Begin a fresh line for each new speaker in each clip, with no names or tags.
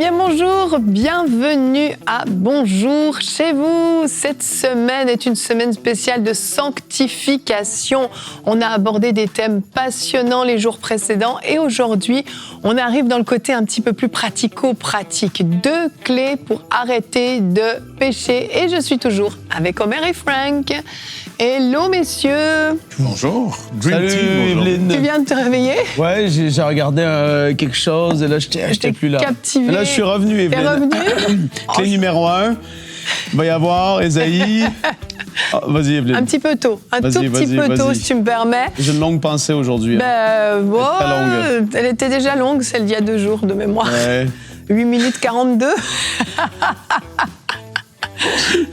bien bonjour, bienvenue à Bonjour chez vous. Cette semaine est une semaine spéciale de sanctification. On a abordé des thèmes passionnants les jours précédents et aujourd'hui, on arrive dans le côté un petit peu plus pratico-pratique. 2 clés pour arrêter de pécher. Et je suis toujours avec Omer et Frank. Hello messieurs.
Bonjour.
Dream Team,
Evelyne. Tu viens de te réveiller?
Ouais, j'ai regardé quelque chose et là, j'étais plus là.
Captivé.
Et là, je suis revenu, Evelyne.
T'es revenu?
Clé numéro 1. Il va y avoir Esaïe. Oh, vas-y, Evelyne.
Un petit peu tôt. Un tout petit peu tôt, si tu me permets.
J'ai une longue pensée aujourd'hui.
Très
longue.
Elle était déjà longue, celle d'il y a 2 jours de mémoire.
Ouais.
8 minutes 42.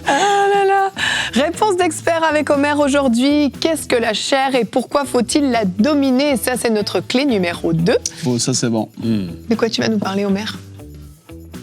Ah là là. Réponse d'expert avec Omer aujourd'hui. Qu'est-ce que la chair et pourquoi faut-il la dominer? Ça, c'est notre clé numéro 2.
Bon, ça, c'est bon.
De quoi tu vas nous parler, Omer?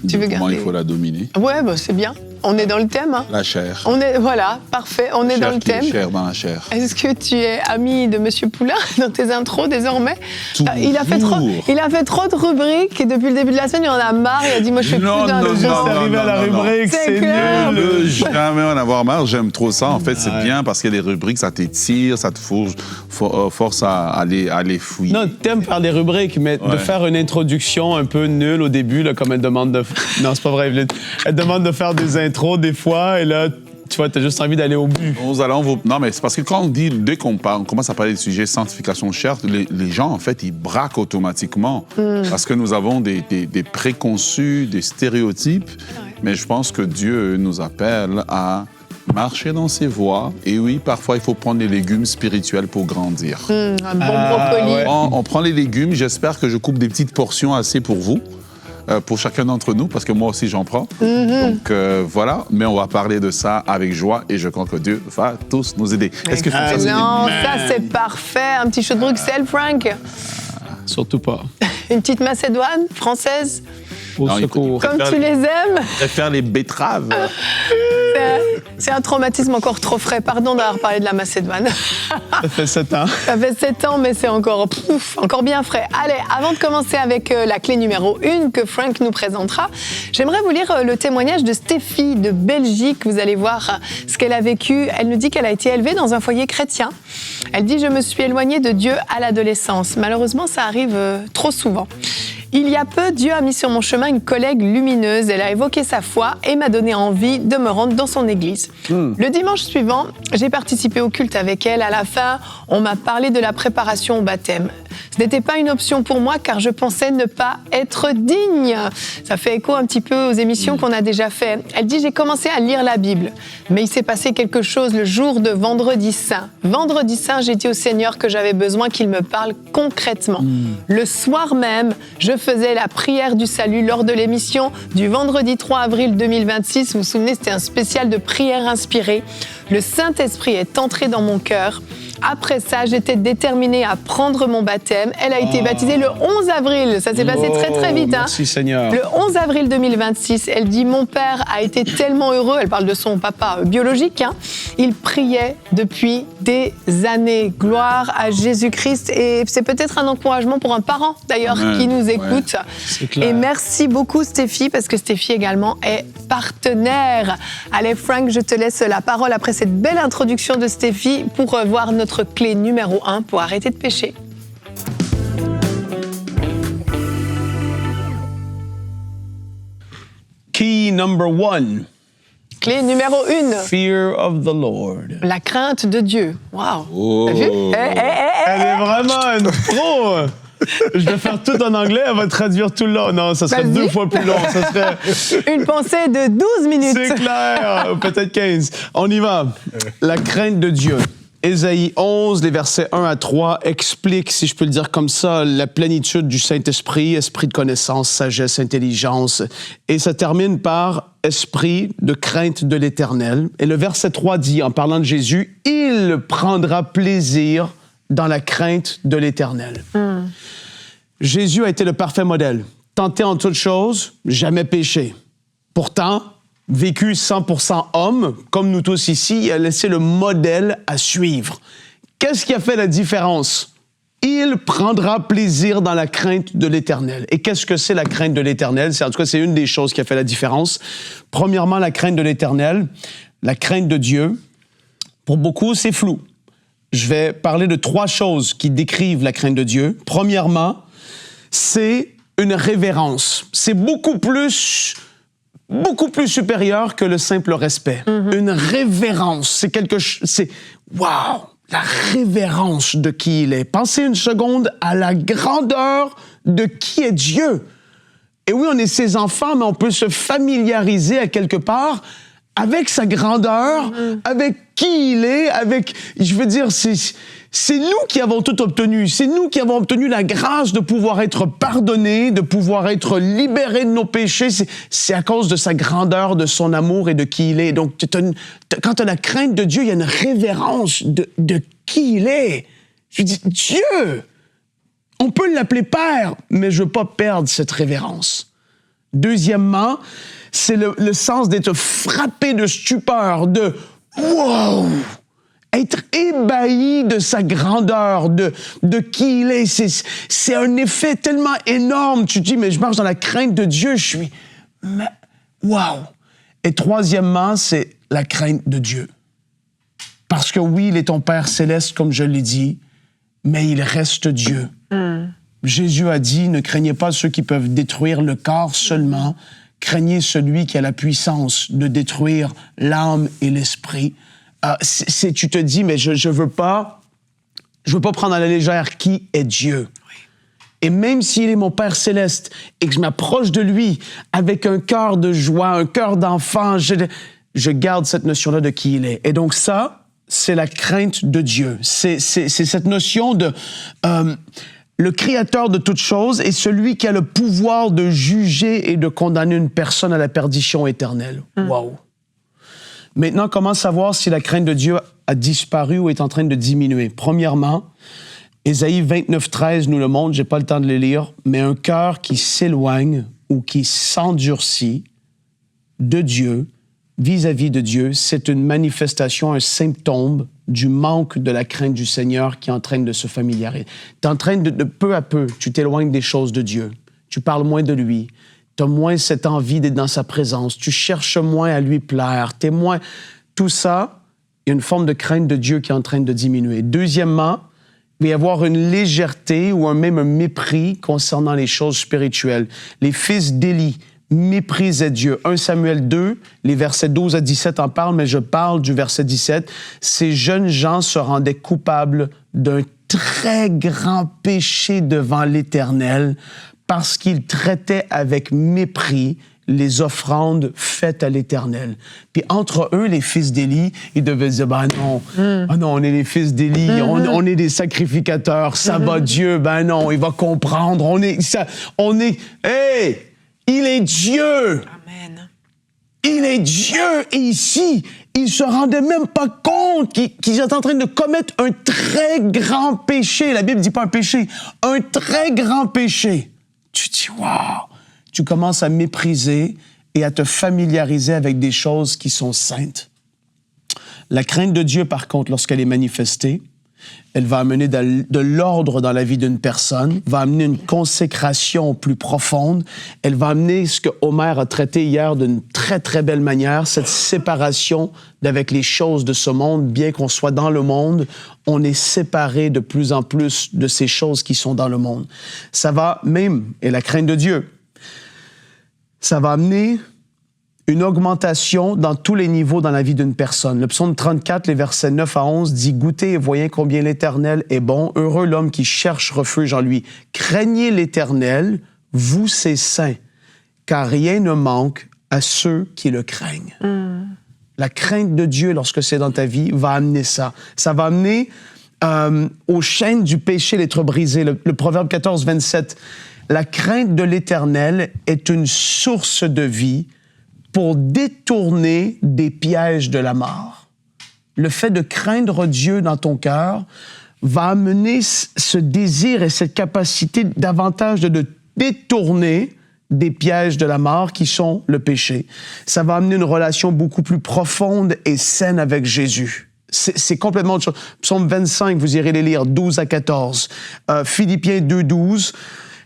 Tu veux garder?
Comment il faut la dominer?
Ouais, bah, c'est bien. On est dans le thème. Hein.
La chair.
Voilà, parfait. On est dans le thème.
Chair dans la chair.
Est-ce que tu es ami de Monsieur Poulain dans tes intros désormais?
Toujours.
Il a fait trop de rubriques et depuis le début de la semaine, il en a marre. Il a dit, moi, je fais plus d'un
C'est arrivé à la rubrique, c'est
clair.
nul.
Ne peux jamais en avoir marre. J'aime trop ça. En fait, c'est bien parce que les rubriques, ça t'étire, ça te force à aller fouiller.
Non, t'aimes faire des rubriques, mais de faire une introduction un peu nulle au début, là, comme elle demande de... Non, c'est pas vrai, Evelyne. Elle demande de faire des intros des fois, et là, tu vois, t'as juste envie d'aller au but.
Non, mais c'est parce que quand on dit, dès qu'on commence à parler du sujet sanctification chair, les gens, en fait, ils braquent automatiquement. Parce que nous avons des préconçus, des stéréotypes. Mais je pense que Dieu nous appelle à marcher dans ses voies. Et oui, parfois, il faut prendre les légumes spirituels pour grandir.
Un bon brocoli.
Ouais.
On prend les légumes. J'espère que je coupe des petites portions assez pour vous. Pour chacun d'entre nous, parce que moi aussi, j'en prends. Donc, voilà. Mais on va parler de ça avec joie et je crois que Dieu va tous nous aider. Est-ce que ça,
c'est parfait. Un petit chaud de Bruxelles, Frank?
Surtout pas.
Une petite macédoine française?
Au secours.
Comme tu les aimes?
faire les betteraves.
C'est un traumatisme encore trop frais. Pardon d'avoir parlé de la Macédoine.
Ça fait 7 ans.
Ça fait 7 ans, mais c'est encore bien frais. Allez, avant de commencer avec la clé numéro 1 que Frank nous présentera, j'aimerais vous lire le témoignage de Stéphie de Belgique. Vous allez voir ce qu'elle a vécu. Elle nous dit qu'elle a été élevée dans un foyer chrétien. Elle dit « Je me suis éloignée de Dieu à l'adolescence. Malheureusement, ça arrive trop souvent. » Il y a peu, Dieu a mis sur mon chemin une collègue lumineuse. Elle a évoqué sa foi et m'a donné envie de me rendre dans son église. Le dimanche suivant, j'ai participé au culte avec elle. À la fin, on m'a parlé de la préparation au baptême. Ce n'était pas une option pour moi car je pensais ne pas être digne. Ça fait écho un petit peu aux émissions qu'on a déjà fait. Elle dit « J'ai commencé à lire la Bible, mais il s'est passé quelque chose le jour de Vendredi Saint. Vendredi Saint, j'ai dit au Seigneur que j'avais besoin qu'il me parle concrètement. Le soir même, je faisais la prière du salut lors de l'émission du vendredi 3 avril 2026. Vous vous souvenez, c'était un spécial de prière inspirée. Le Saint-Esprit est entré dans mon cœur. Après ça, j'étais déterminée à prendre mon baptême. Elle a été baptisée le 11 avril. Ça s'est passé très, très vite.
Merci Seigneur.
Le 11 avril 2026, elle dit « Mon père a été tellement heureux. » Elle parle de son papa biologique. Il priait depuis des années. Gloire à Jésus-Christ. Et c'est peut-être un encouragement pour un parent, d'ailleurs, qui nous écoute.
C'est clair.
Et merci beaucoup, Stéphie, parce que Stéphie également est partenaire. Allez, Frank, je te laisse la parole après cette belle introduction de Stéphie pour voir notre clé numéro 1 pour arrêter de pécher.
Key number 1.
Clé numéro 1.
Fear of the Lord.
La crainte de Dieu. Waouh!
Oh.
T'as vu?
Elle est vraiment une pro. Je vais faire tout en anglais, elle va traduire tout le long. Non, ça serait 2 fois plus long. Ça serait...
Une pensée de 12 minutes.
C'est clair, peut-être 15. On y va. La crainte de Dieu. Ésaïe 11, les versets 1 à 3, explique, si je peux le dire comme ça, la plénitude du Saint-Esprit, esprit de connaissance, sagesse, intelligence. Et ça termine par esprit de crainte de l'Éternel. Et le verset 3 dit, en parlant de Jésus, « Il prendra plaisir dans la crainte de l'Éternel. Jésus a été le parfait modèle. Tenté en toutes choses, jamais péché. Pourtant, vécu 100% homme, comme nous tous ici, il a laissé le modèle à suivre. Qu'est-ce qui a fait la différence? il prendra plaisir dans la crainte de l'Éternel. Et qu'est-ce que c'est la crainte de l'Éternel? En tout cas, c'est une des choses qui a fait la différence. Premièrement, la crainte de l'Éternel, la crainte de Dieu. Pour beaucoup, c'est flou. Je vais parler de 3 choses qui décrivent la crainte de Dieu. Premièrement, c'est une révérence. C'est beaucoup plus supérieur que le simple respect. Une révérence, c'est quelque chose, c'est wow, la révérence de qui il est. Pensez une seconde à la grandeur de qui est Dieu. Et oui, on est ses enfants, mais on peut se familiariser à quelque part avec sa grandeur, avec qui il est, je veux dire, c'est nous qui avons tout obtenu. C'est nous qui avons obtenu la grâce de pouvoir être pardonnés, de pouvoir être libérés de nos péchés. C'est à cause de sa grandeur, de son amour et de qui il est. Donc, quand tu as la crainte de Dieu, il y a une révérence de qui il est. Je dis, Dieu! On peut l'appeler Père, mais je veux pas perdre cette révérence. Deuxièmement, c'est le sens d'être frappé de stupeur, de « wow », être ébahi de sa grandeur, de qui il est. C'est un effet tellement énorme. Tu te dis, mais je marche dans la crainte de Dieu, je suis « wow ». Et troisièmement, c'est la crainte de Dieu. Parce que oui, il est ton Père céleste, comme je l'ai dit, mais il reste Dieu. Jésus a dit, ne craignez pas ceux qui peuvent détruire le corps seulement, craignez celui qui a la puissance de détruire l'âme et l'esprit. Tu te dis, mais je veux pas prendre à la légère qui est Dieu. Oui. Et même s'il est mon Père céleste et que je m'approche de lui avec un cœur de joie, un cœur d'enfant, je garde cette notion-là de qui il est. Et donc ça, c'est la crainte de Dieu. C'est cette notion de... le Créateur de toutes choses est celui qui a le pouvoir de juger et de condamner une personne à la perdition éternelle. Wow! Maintenant, comment savoir si la crainte de Dieu a disparu ou est en train de diminuer? Premièrement, Ésaïe 29:13 nous le montre, j'ai pas le temps de le lire, mais un cœur qui s'éloigne ou qui s'endurcit de Dieu, vis-à-vis de Dieu, c'est une manifestation, un symptôme du manque de la crainte du Seigneur qui est en train de se familiariser. Tu es en train de peu à peu, tu t'éloignes des choses de Dieu. Tu parles moins de lui. Tu as moins cette envie d'être dans sa présence. Tu cherches moins à lui plaire. Tu es moins... Tout ça, il y a une forme de crainte de Dieu qui est en train de diminuer. Deuxièmement, il va y avoir une légèreté ou même un mépris concernant les choses spirituelles. Les fils d'Élie méprisaient Dieu. 1 Samuel 2, les versets 12 à 17 en parlent, mais je parle du verset 17. Ces jeunes gens se rendaient coupables d'un très grand péché devant l'Éternel parce qu'ils traitaient avec mépris les offrandes faites à l'Éternel. Puis entre eux, les fils d'Élie, ils devaient dire, ben non, on est les fils d'Élie, on est des sacrificateurs, ça va Dieu, ben non, il va comprendre, hey, il est Dieu!
Amen.
Il est Dieu! Et ici, ils se rendaient même pas compte qu'ils étaient en train de commettre un très grand péché. La Bible dit pas un péché, un très grand péché. Tu te dis, wow! Tu commences à mépriser et à te familiariser avec des choses qui sont saintes. La crainte de Dieu, par contre, lorsqu'elle est manifestée, elle va amener de l'ordre dans la vie d'une personne, va amener une consécration plus profonde, elle va amener ce que Omer a traité hier d'une très, très belle manière, cette séparation avec les choses de ce monde. Bien qu'on soit dans le monde, on est séparé de plus en plus de ces choses qui sont dans le monde. Ça va même, et la crainte de Dieu, ça va amener une augmentation dans tous les niveaux dans la vie d'une personne. Le psaume 34, les versets 9 à 11, dit « Goûtez et voyez combien l'Éternel est bon, heureux l'homme qui cherche refuge en lui. Craignez l'Éternel, vous ses saints, car rien ne manque à ceux qui le craignent. La crainte de Dieu, lorsque c'est dans ta vie, va amener ça. Ça va amener aux chaînes du péché d'être brisées. Le Proverbe 14, 27, « La crainte de l'Éternel est une source de vie, pour détourner des pièges de la mort. » Le fait de craindre Dieu dans ton cœur va amener ce désir et cette capacité davantage de détourner des pièges de la mort qui sont le péché. Ça va amener une relation beaucoup plus profonde et saine avec Jésus. C'est complètement autre chose. Psaume 25, vous irez les lire, 12 à 14. Philippiens 2, 12.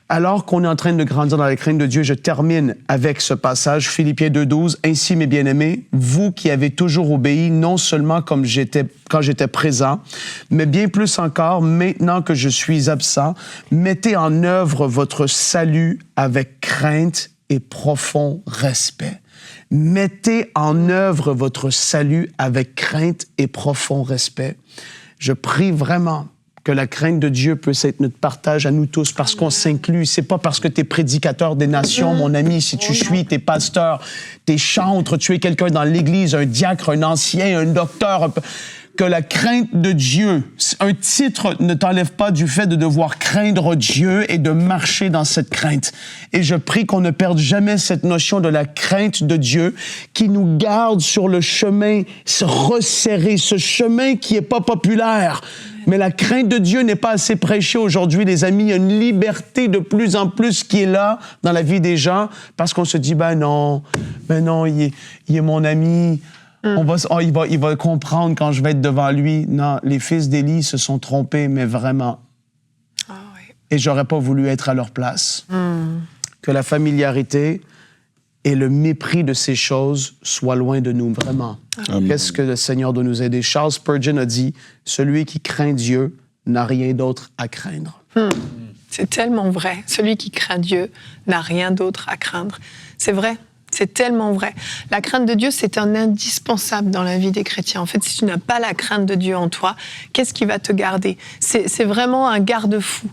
Alors qu'on est en train de grandir dans la crainte de Dieu, je termine avec ce passage, Philippiens 2, 12. Ainsi, mes bien-aimés, vous qui avez toujours obéi, non seulement quand j'étais présent, mais bien plus encore, maintenant que je suis absent, mettez en œuvre votre salut avec crainte et profond respect. Mettez en œuvre votre salut avec crainte et profond respect. Je prie vraiment que la crainte de Dieu puisse être notre partage à nous tous parce qu'on s'inclut. C'est pas parce que tu es prédicateur des nations, mon ami, si tu suis, tu es pasteur, tu es chantre, tu es quelqu'un dans l'Église, un diacre, un ancien, un docteur, que la crainte de Dieu, un titre ne t'enlève pas du fait de devoir craindre Dieu et de marcher dans cette crainte. Et je prie qu'on ne perde jamais cette notion de la crainte de Dieu qui nous garde sur le chemin resserré, ce chemin qui est pas populaire. Mais la crainte de Dieu n'est pas assez prêchée aujourd'hui, les amis. Il y a une liberté de plus en plus qui est là dans la vie des gens parce qu'on se dit, ben non, il est mon ami. Il va comprendre quand je vais être devant lui. Non, les fils d'Élie se sont trompés, mais vraiment. Ah, oui. Et j'aurais pas voulu être à leur place. Que la familiarité et le mépris de ces choses soient loin de nous, vraiment. Amen. Qu'est-ce que le Seigneur doit nous aider? Charles Spurgeon a dit, « Celui qui craint Dieu n'a rien d'autre à craindre. »
C'est tellement vrai. Celui qui craint Dieu n'a rien d'autre à craindre. C'est vrai. C'est tellement vrai. La crainte de Dieu, c'est un indispensable dans la vie des chrétiens. En fait, si tu n'as pas la crainte de Dieu en toi, qu'est-ce qui va te garder? C'est vraiment un garde-fou.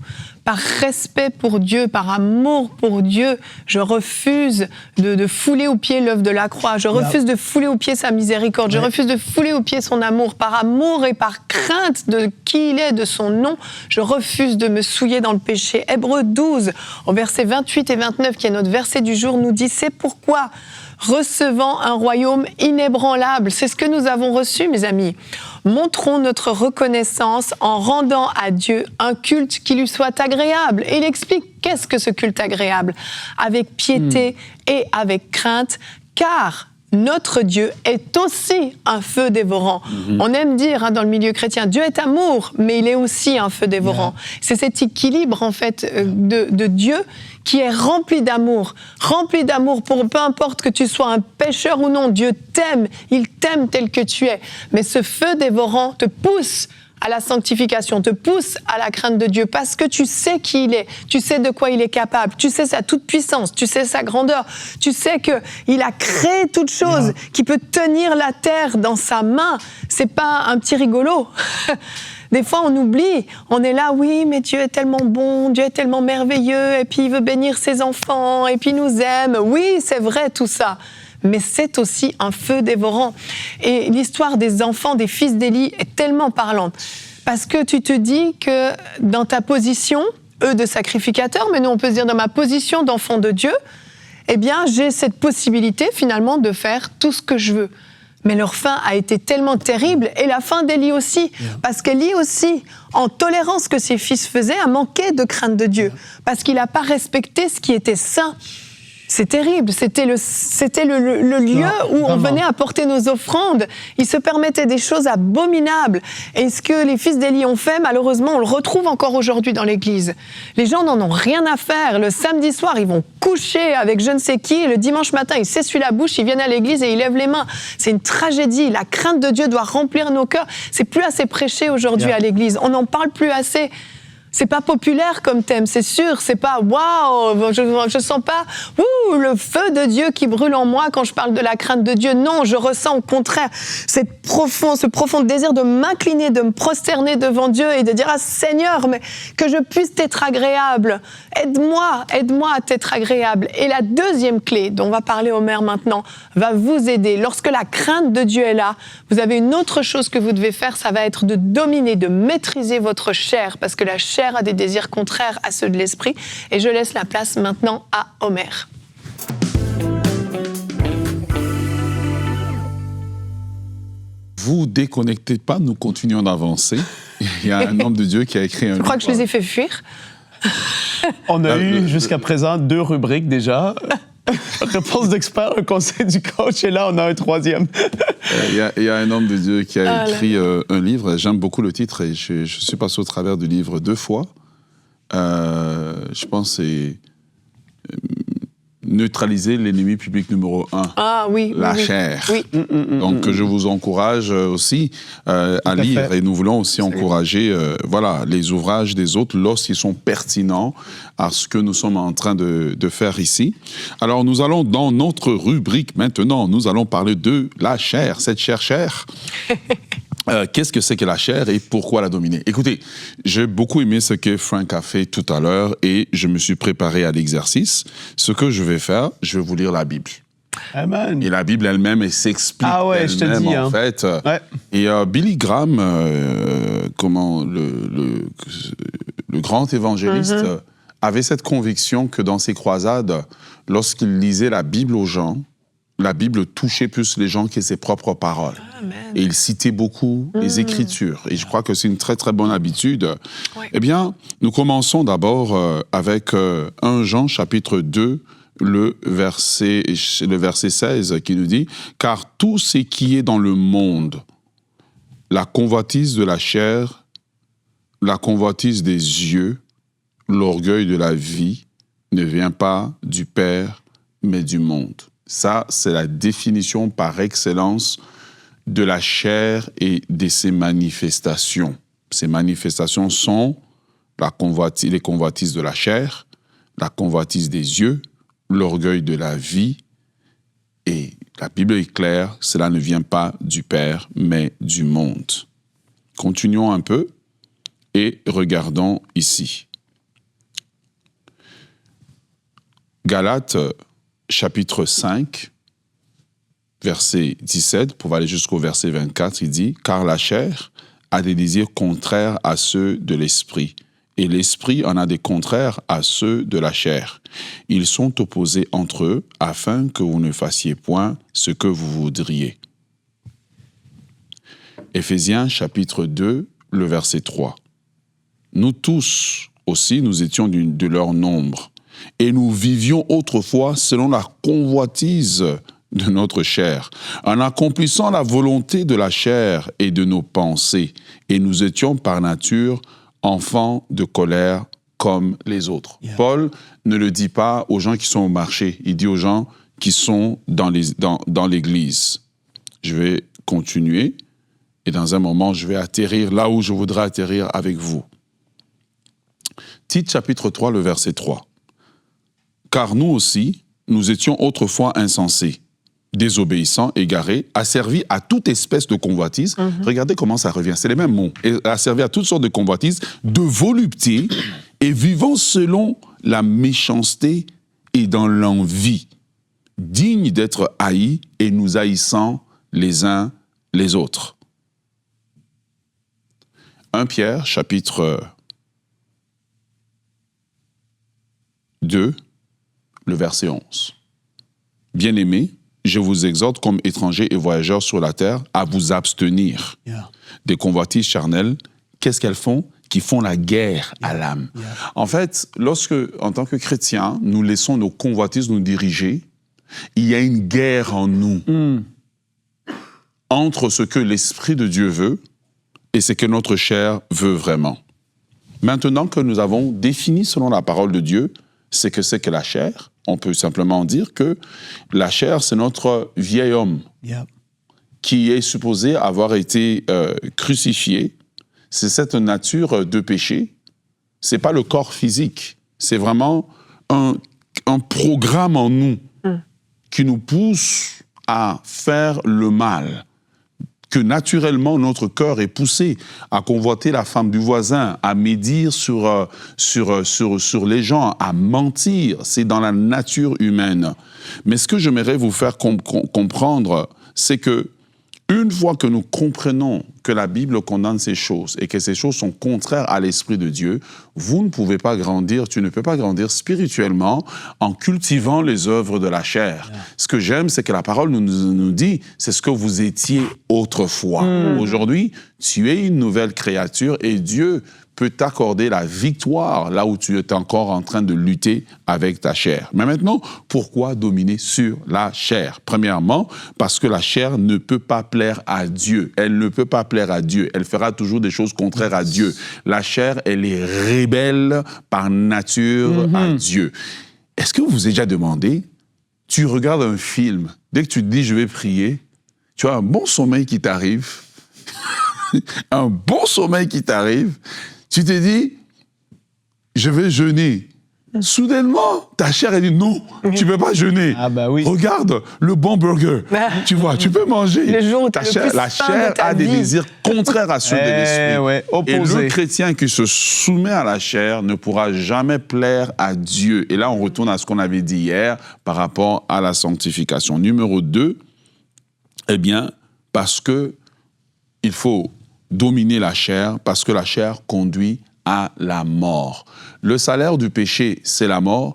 Par respect pour Dieu, par amour pour Dieu, je refuse de fouler aux pieds l'œuvre de la croix. Je refuse de fouler aux pieds sa miséricorde. Je refuse de fouler aux pieds son amour. Par amour et par crainte de qui il est, de son nom, je refuse de me souiller dans le péché. Hébreux 12, au verset 28 et 29, qui est notre verset du jour, nous dit « C'est pourquoi, recevant un royaume inébranlable », c'est ce que nous avons reçu, mes amis, montrons notre reconnaissance en rendant à Dieu un culte qui lui soit agréable. Et il explique qu'est-ce que ce culte agréable, avec piété et avec crainte, car notre Dieu est aussi un feu dévorant. On aime dire dans le milieu chrétien, Dieu est amour, mais il est aussi un feu dévorant. C'est cet équilibre en fait de Dieu qui est rempli d'amour pour peu importe que tu sois un pécheur ou non, Dieu t'aime, il t'aime tel que tu es. Mais ce feu dévorant te pousse à la sanctification, te pousse à la crainte de Dieu parce que tu sais qui il est, tu sais de quoi il est capable, tu sais sa toute-puissance, tu sais sa grandeur, tu sais qu'il a créé toute chose, qu'il peut tenir la terre dans sa main. C'est pas un petit rigolo. Des fois, on oublie, on est là, oui, mais Dieu est tellement bon, Dieu est tellement merveilleux, et puis il veut bénir ses enfants, et puis il nous aime. Oui, c'est vrai tout ça. Mais c'est aussi un feu dévorant. Et l'histoire des enfants, des fils d'Élie est tellement parlante. Parce que tu te dis que dans ta position, eux de sacrificateurs, mais nous on peut se dire dans ma position d'enfant de Dieu, eh bien j'ai cette possibilité finalement de faire tout ce que je veux. Mais leur fin a été tellement terrible, et la fin d'Élie aussi, parce qu'Élie aussi, en tolérant ce que ses fils faisaient, a manqué de crainte de Dieu, parce qu'il n'a pas respecté ce qui était saint. C'est terrible, c'était le lieu où on venait apporter nos offrandes. Ils se permettaient des choses abominables. Et ce que les fils d'Élie ont fait, malheureusement, on le retrouve encore aujourd'hui dans l'Église. Les gens n'en ont rien à faire. Le samedi soir, ils vont coucher avec je ne sais qui. Et le dimanche matin, ils s'essuient la bouche, ils viennent à l'Église et ils lèvent les mains. C'est une tragédie. La crainte de Dieu doit remplir nos cœurs. C'est plus assez prêché aujourd'hui à l'Église. On n'en parle plus assez. C'est pas populaire comme thème, c'est sûr. C'est pas waouh, je sens pas le feu de Dieu qui brûle en moi quand je parle de la crainte de Dieu. Non, je ressens au contraire ce profond désir de m'incliner, de me prosterner devant Dieu et de dire ah Seigneur, mais que je puisse t'être agréable. Aide-moi à t'être agréable. Et la deuxième clé dont va parler Omer maintenant va vous aider. Lorsque la crainte de Dieu est là, vous avez une autre chose que vous devez faire, ça va être de dominer, de maîtriser votre chair, parce que la chair a des désirs contraires à ceux de l'esprit. Et je laisse la place maintenant à Omer.
Vous déconnectez pas, nous continuons d'avancer. Il y a un homme de Dieu qui a écrit un livre.
Je crois que je les ai fait fuir.
On a eu jusqu'à présent 2 rubriques déjà. Réponse d'expert, un conseil du coach, et là, on a un troisième.
Il y a un homme de Dieu qui a écrit un livre, j'aime beaucoup le titre, et je suis passé au travers du livre 2 fois. Je pense que c'est neutraliser l'ennemi public numéro 1.
Ah oui.
La chair.
Oui.
Donc, je vous encourage aussi à lire. Et nous voulons aussi encourager les ouvrages des autres lorsqu'ils sont pertinents à ce que nous sommes en train de faire ici. Alors, nous allons dans notre rubrique maintenant. Nous allons parler de la chair, cette chair. Qu'est-ce que c'est que la chair et pourquoi la dominer? Écoutez, j'ai beaucoup aimé ce que Frank a fait tout à l'heure et je me suis préparé à l'exercice. Ce que je vais faire, je vais vous lire la Bible.
Amen.
Et la Bible elle-même, elle s'explique
je te
elle-même,
dis,
en fait.
Ouais.
Et Billy Graham, le grand évangéliste, avait cette conviction que dans ses croisades, lorsqu'il lisait la Bible aux gens, la Bible touchait plus les gens que ses propres paroles.
Amen.
Et il citait beaucoup les Écritures. Et je crois que c'est une très, très bonne habitude.
Ouais.
Eh bien, nous commençons d'abord avec 1 Jean, chapitre 2, le verset 16, qui nous dit « Car tout ce qui est dans le monde, la convoitise de la chair, la convoitise des yeux, l'orgueil de la vie, ne vient pas du Père, mais du monde. » Ça, c'est la définition par excellence de la chair et de ses manifestations. Ces manifestations sont les convoitises de la chair, la convoitise des yeux, l'orgueil de la vie. Et la Bible est claire, cela ne vient pas du Père, mais du monde. Continuons un peu et regardons ici. Galates, chapitre 5, verset 17, pour aller jusqu'au verset 24, il dit « Car la chair a des désirs contraires à ceux de l'esprit, et l'esprit en a des contraires à ceux de la chair. Ils sont opposés entre eux, afin que vous ne fassiez point ce que vous voudriez. » Éphésiens, chapitre 2, le verset 3. « Nous tous aussi, nous étions de leur nombre, et nous vivions autrefois selon la convoitise de notre chair, en accomplissant la volonté de la chair et de nos pensées, et nous étions par nature enfants de colère comme les autres. » Yeah. Paul ne le dit pas aux gens qui sont au marché, il dit aux gens qui sont dans l'Église. Je vais continuer, et dans un moment, je vais atterrir là où je voudrais atterrir avec vous. Tite, chapitre 3, le verset 3. « Car nous aussi, nous étions autrefois insensés, désobéissants, égarés, asservis à toute espèce de convoitise. » Regardez comment ça revient, c'est les mêmes mots. « Asservis à toutes sortes de convoitises, de volupté, et vivant selon la méchanceté et dans l'envie, dignes d'être haïs et nous haïssant les uns les autres. » 1 Pierre, chapitre 2, le verset 11. « Bien-aimés, je vous exhorte comme étrangers et voyageurs sur la terre à vous abstenir des convoitises charnelles. » Qu'est-ce qu'elles font? Qui font la guerre à l'âme. En fait, lorsque, en tant que chrétiens, nous laissons nos convoitises nous diriger, il y a une guerre en nous entre ce que l'Esprit de Dieu veut et ce que notre chair veut vraiment. Maintenant que nous avons défini selon la parole de Dieu ce que c'est que la chair, on peut simplement dire que la chair, c'est notre vieil homme qui est supposé avoir été crucifié. C'est cette nature de péché. C'est pas le corps physique. C'est vraiment un programme en nous qui nous pousse à faire le mal. Que naturellement, notre cœur est poussé à convoiter la femme du voisin, à médire sur les gens, à mentir. C'est dans la nature humaine. Mais ce que j'aimerais vous faire comprendre, c'est que une fois que nous comprenons que la Bible condamne ces choses et que ces choses sont contraires à l'Esprit de Dieu, vous ne pouvez pas grandir, tu ne peux pas grandir spirituellement en cultivant les œuvres de la chair. Ce que j'aime, c'est que la parole nous dit, c'est ce que vous étiez autrefois. Aujourd'hui, tu es une nouvelle créature et Dieu peut t'accorder la victoire là où tu es encore en train de lutter avec ta chair. Mais maintenant, pourquoi dominer sur la chair? Premièrement, parce que la chair ne peut pas plaire à Dieu. Elle ne peut pas plaire à Dieu. Elle fera toujours des choses contraires à Dieu. La chair, elle est rebelle par nature à Dieu. Est-ce que vous vous avez déjà demandé, tu regardes un film, dès que tu te dis « je vais prier », tu as un bon sommeil qui t'arrive, un bon sommeil qui t'arrive, tu te dis « je vais jeûner ». Soudainement, ta chair, elle dit non, tu ne peux pas jeûner.
Ah bah oui.
Regarde le bon burger. Tu vois, tu peux manger.
Le jour où
ta
t'es le
chair,
plus
la
sain
chair
de ta
a des
vie.
désirs contraires à ceux de l'esprit.
Ouais,
Et
opposé.
le chrétien qui se soumet à la chair ne pourra jamais plaire à Dieu. Et là, on retourne à ce qu'on avait dit hier par rapport à la sanctification. Numéro 2, eh bien, parce que il faut dominer la chair, parce que la chair conduit à la mort. Le salaire du péché, c'est la mort.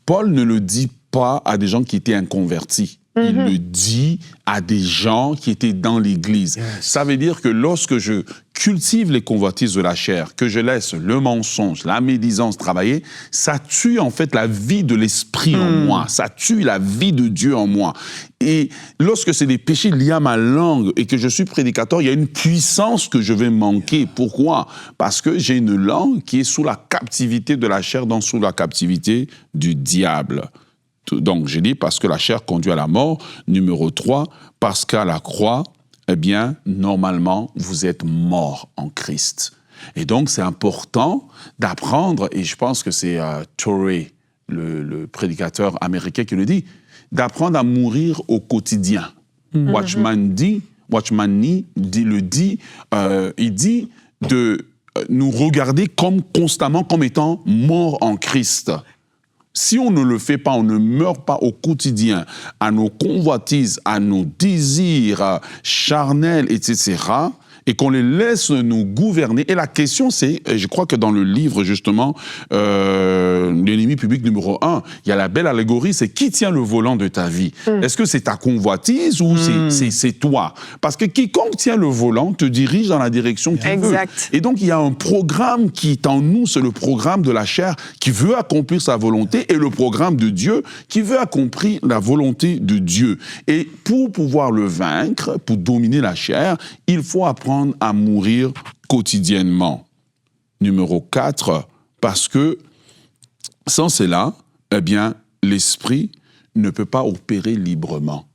Paul ne le dit pas à des gens qui étaient inconvertis. Il le dit à des gens qui étaient dans l'Église. Ça veut dire que lorsque je cultive les convoitises de la chair, que je laisse le mensonge, la médisance travailler, ça tue en fait la vie de l'esprit en moi. Ça tue la vie de Dieu en moi. Et lorsque c'est des péchés liés à ma langue et que je suis prédicateur, il y a une puissance que je vais manquer. Pourquoi? Parce que j'ai une langue qui est sous la captivité de la chair, donc sous la captivité du diable. Donc, j'ai dit parce que la chair conduit à la mort. Numéro 3, parce qu'à la croix, eh bien, normalement, vous êtes mort en Christ. Et donc, c'est important d'apprendre, et je pense que c'est Torrey, le prédicateur américain qui le dit, d'apprendre à mourir au quotidien. Watchman Nee le dit, il dit de nous regarder comme constamment comme étant morts en Christ. Si on ne le fait pas, on ne meurt pas au quotidien à nos convoitises, à nos désirs charnels, etc., et qu'on les laisse nous gouverner. Et la question, c'est, je crois que dans le livre, justement, l'ennemi public numéro 1, il y a la belle allégorie, c'est qui tient le volant de ta vie? Est-ce que c'est ta convoitise ou c'est toi? Parce que quiconque tient le volant te dirige dans la direction qu'il veut. Et donc, il y a un programme qui est en nous, c'est le programme de la chair qui veut accomplir sa volonté et le programme de Dieu qui veut accomplir la volonté de Dieu. Et pour pouvoir le vaincre, pour dominer la chair, il faut apprendre à mourir quotidiennement. Numéro 4, parce que sans cela, eh bien, l'esprit ne peut pas opérer librement.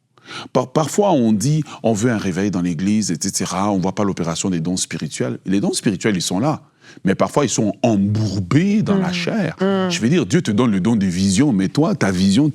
Parfois, on dit, on veut un réveil dans l'église, etc. On ne voit pas l'opération des dons spirituels. Les dons spirituels, ils sont là. Mais parfois, ils sont embourbés dans la chair. Je veux dire, Dieu te donne le don de vision, mais toi, ta vision,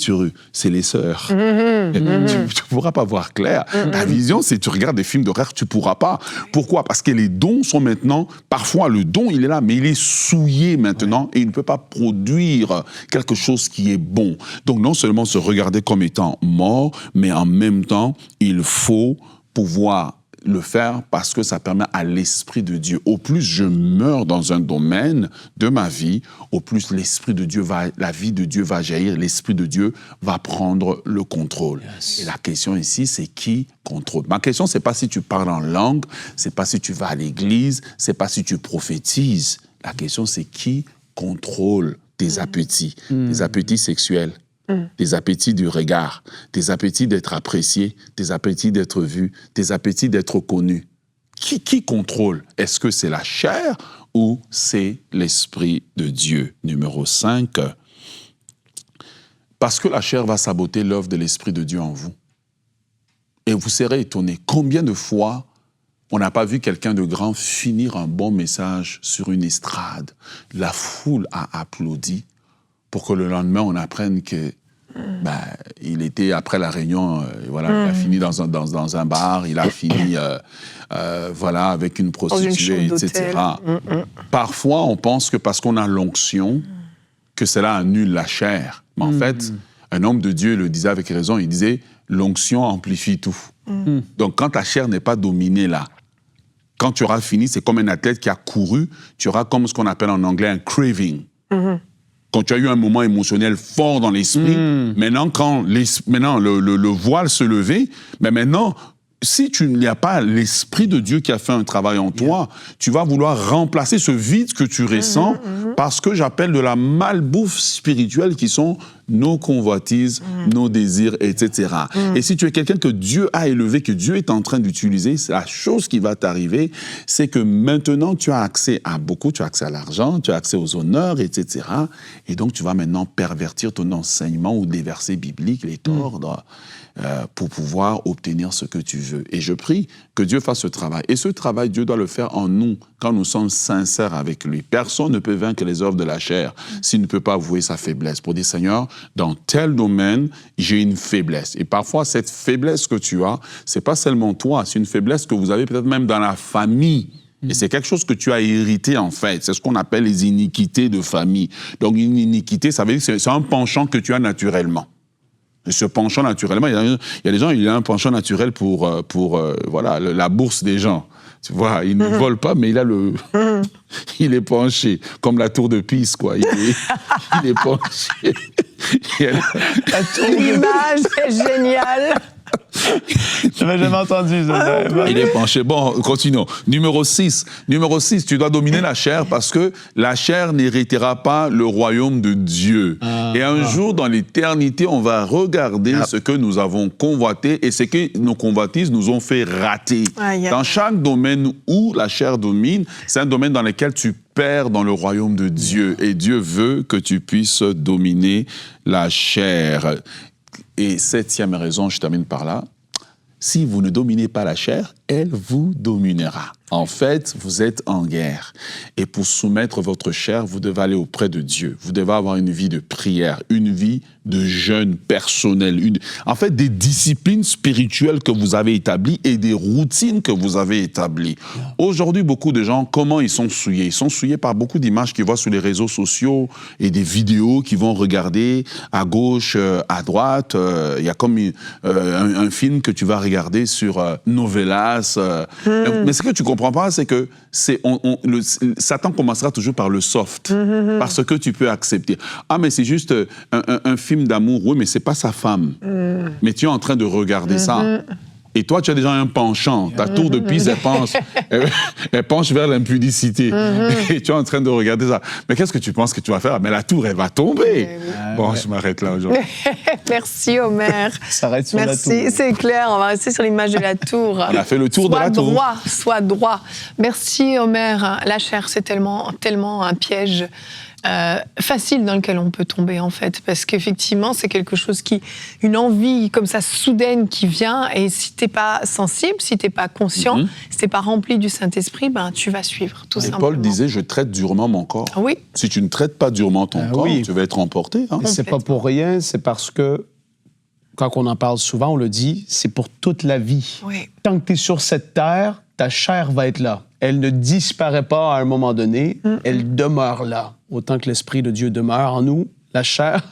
c'est les sœurs. Tu ne pourras pas voir clair. Ta vision, c'est tu regardes des films d'horreur, tu ne pourras pas. Pourquoi? Parce que les dons sont maintenant, parfois le don, il est là, mais il est souillé maintenant et il ne peut pas produire quelque chose qui est bon. Donc, non seulement se regarder comme étant mort, mais en même temps, il faut pouvoir le faire parce que ça permet à l'Esprit de Dieu. Au plus je meurs dans un domaine de ma vie, au plus l'Esprit de Dieu la vie de Dieu va jaillir, l'Esprit de Dieu va prendre le contrôle. Et la question ici, c'est qui contrôle? Ma question, c'est pas si tu parles en langue, c'est pas si tu vas à l'église, c'est pas si tu prophétises. La question, c'est qui contrôle tes appétits, tes appétits sexuels, tes appétits du regard, tes appétits d'être apprécié, tes appétits d'être vu, tes appétits d'être connu. Qui contrôle? Est-ce que c'est la chair ou c'est l'Esprit de Dieu? Numéro 5, parce que la chair va saboter l'œuvre de l'Esprit de Dieu en vous. Et vous serez étonnés, combien de fois on n'a pas vu quelqu'un de grand finir un bon message sur une estrade. La foule a applaudi pour que le lendemain, on apprenne que il était, après la réunion, il a fini dans un bar, il a fini avec une prostituée, etc. Parfois, on pense que parce qu'on a l'onction, que cela annule la chair. Mais en fait, un homme de Dieu le disait avec raison, il disait, l'onction amplifie tout. Donc, quand ta chair n'est pas dominée là, quand tu auras fini, c'est comme un athlète qui a couru, tu auras comme ce qu'on appelle en anglais un craving. Quand tu as eu un moment émotionnel fort dans l'esprit, maintenant, quand le voile se levait, mais maintenant, si tu n'y as pas l'Esprit de Dieu qui a fait un travail en toi, tu vas vouloir remplacer ce vide que tu ressens par ce que j'appelle de la malbouffe spirituelle qui sont nos convoitises, nos désirs, etc. Et si tu es quelqu'un que Dieu a élevé, que Dieu est en train d'utiliser, la chose qui va t'arriver, c'est que maintenant tu as accès à beaucoup, tu as accès à l'argent, tu as accès aux honneurs, etc. Et donc tu vas maintenant pervertir ton enseignement ou des versets bibliques, les tordre, pour pouvoir obtenir ce que tu veux. Et je prie que Dieu fasse ce travail. Et ce travail, Dieu doit le faire en nous, quand nous sommes sincères avec lui. Personne ne peut vaincre les œuvres de la chair s'il ne peut pas avouer sa faiblesse. Pour dire, Seigneur, dans tel domaine, j'ai une faiblesse. Et parfois, cette faiblesse que tu as, c'est pas seulement toi, c'est une faiblesse que vous avez peut-être même dans la famille. Et c'est quelque chose que tu as hérité, en fait. C'est ce qu'on appelle les iniquités de famille. Donc, une iniquité, ça veut dire que c'est un penchant que tu as naturellement. Et ce penchant naturellement, il y a des gens, il a un penchant naturel pour voilà, la bourse des gens. Tu vois, il ne vole pas, mais il est penché, comme la tour de Pise, quoi. Il est penché.
L'image est géniale.
Je n'avais jamais entendu ça.
Il est penché. Bon, continuons. Numéro 6. Numéro 6, tu dois dominer la chair parce que la chair n'héritera pas le royaume de Dieu. Et un jour, dans l'éternité, on va regarder ce que nous avons convoité et ce que nos convoitises nous ont fait rater. Dans chaque domaine où la chair domine, c'est un domaine dans lequel tu perds dans le royaume de Dieu. Et Dieu veut que tu puisses dominer la chair. Et 7e raison, je termine par là, si vous ne dominez pas la chair, elle vous dominera. En fait, vous êtes en guerre. Et pour soumettre votre chair, vous devez aller auprès de Dieu. Vous devez avoir une vie de prière, une vie de jeûne personnel. En fait, des disciplines spirituelles que vous avez établies et des routines que vous avez établies. Aujourd'hui, beaucoup de gens, comment ils sont souillés? Ils sont souillés par beaucoup d'images qu'ils voient sur les réseaux sociaux et des vidéos qu'ils vont regarder à gauche, à droite. Il y a comme un film que tu vas regarder sur Novelas. Mais ce que tu comprends pas, c'est que Satan commencera toujours par le soft, par ce que tu peux accepter. Ah, mais c'est juste un film d'amour, oui, mais c'est pas sa femme. Mais tu es en train de regarder ça. Et toi, tu as déjà un penchant. Ta tour de Pise, elle penche vers l'impudicité. Et tu es en train de regarder ça. Mais qu'est-ce que tu penses que tu vas faire? Mais la tour, elle va tomber. Bon, je m'arrête là aujourd'hui.
Merci, Omer.
S'arrête sur la tour.
Merci, c'est clair. On va rester sur l'image de la tour.
On a fait le tour de la tour.
Sois droit. Merci, Omer. La chair, c'est tellement un piège facile dans lequel on peut tomber, en fait, parce qu'effectivement, c'est quelque chose une envie comme ça soudaine qui vient, et si t'es pas sensible, si t'es pas conscient, si t'es pas rempli du Saint-Esprit, ben tu vas suivre, tout simplement.
Paul disait, je traite durement mon corps.
Oui.
Si tu ne traites pas durement ton corps, tu vas être emporté. Hein.
C'est pas pour rien, c'est parce que quand on en parle souvent, on le dit, c'est pour toute la vie.
Oui.
Tant que tu es sur cette terre, ta chair va être là. Elle ne disparaît pas à un moment donné, elle demeure là. Autant que l'Esprit de Dieu demeure en nous, la chair,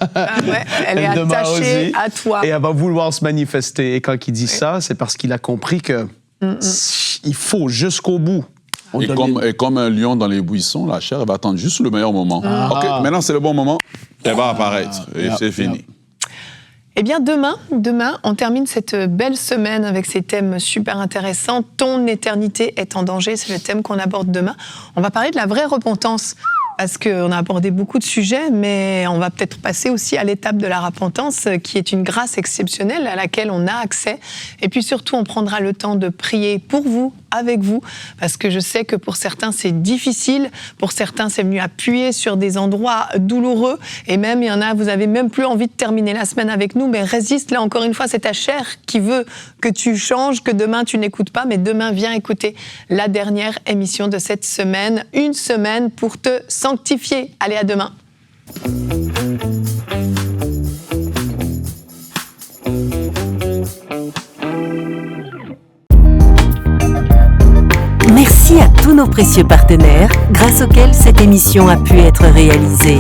elle est attachée à toi.
Et elle va vouloir se manifester. Et quand il dit ça, c'est parce qu'il a compris que il faut jusqu'au bout.
Et comme un lion dans les buissons, la chair, elle va attendre juste le meilleur moment. OK, maintenant c'est le bon moment, elle va apparaître et c'est fini.
Eh bien, demain, on termine cette belle semaine avec ces thèmes super intéressants. Ton éternité est en danger, c'est le thème qu'on aborde demain. On va parler de la vraie repentance, parce qu'on a abordé beaucoup de sujets, mais on va peut-être passer aussi à l'étape de la repentance, qui est une grâce exceptionnelle à laquelle on a accès. Et puis surtout, on prendra le temps de prier pour vous, avec vous, parce que je sais que pour certains, c'est difficile. Pour certains, c'est venu appuyer sur des endroits douloureux. Et même, il y en a, vous avez même plus envie de terminer la semaine avec nous, mais résiste. Là, encore une fois, c'est ta chair qui veut que tu changes, que demain, tu n'écoutes pas. Mais demain, viens écouter la dernière émission de cette semaine. Une semaine pour te sanctifier. Allez, à demain.
Merci à tous nos précieux partenaires, grâce auxquels cette émission a pu être réalisée.